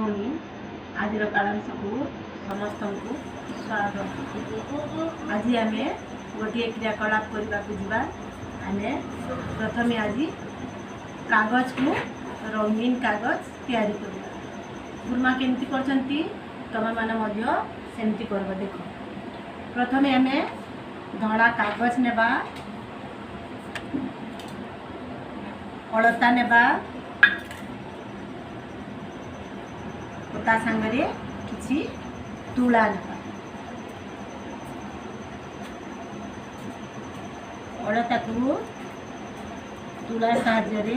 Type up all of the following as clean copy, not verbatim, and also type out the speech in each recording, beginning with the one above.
भौणी आज सब समस्त को स्वागत। आज आम गोटे क्रियाकलाप करने को जावा। आम प्रथम आज कागज को रंगीन कागज तैयारी करवा। गुरुमा केमती करछंती तमे माने मध्य सेमती करबो। देखो प्रथम आम धड़ा कागज नेबा, अलता नेबा, ता संगरे किछि तुला नेबा। अलता को तुला साहाय्य रे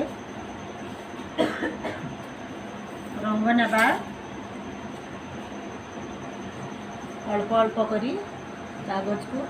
रंग नेबा, अल्प अल्प करी कागज को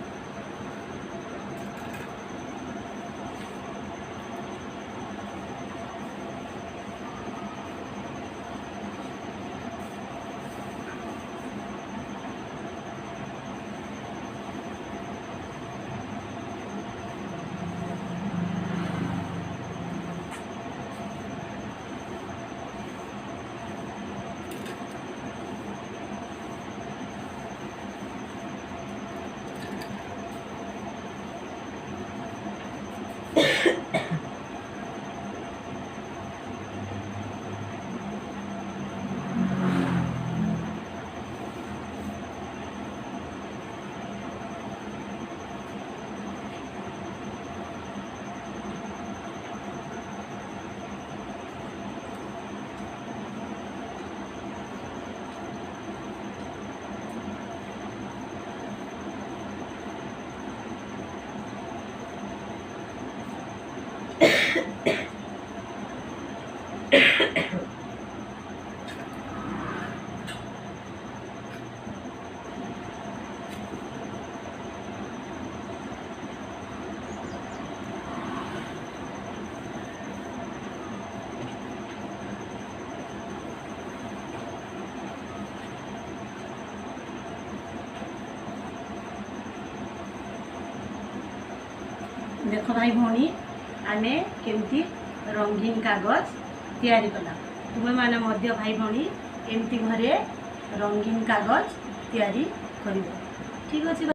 देखो भाई भौणी आमे केमती रंगीन कागज तैयारी कला। तुम्हें माने मध्य भाई भौणी एमती घरे रंगीन कागज तैयारी करिवो। ठीक अछि।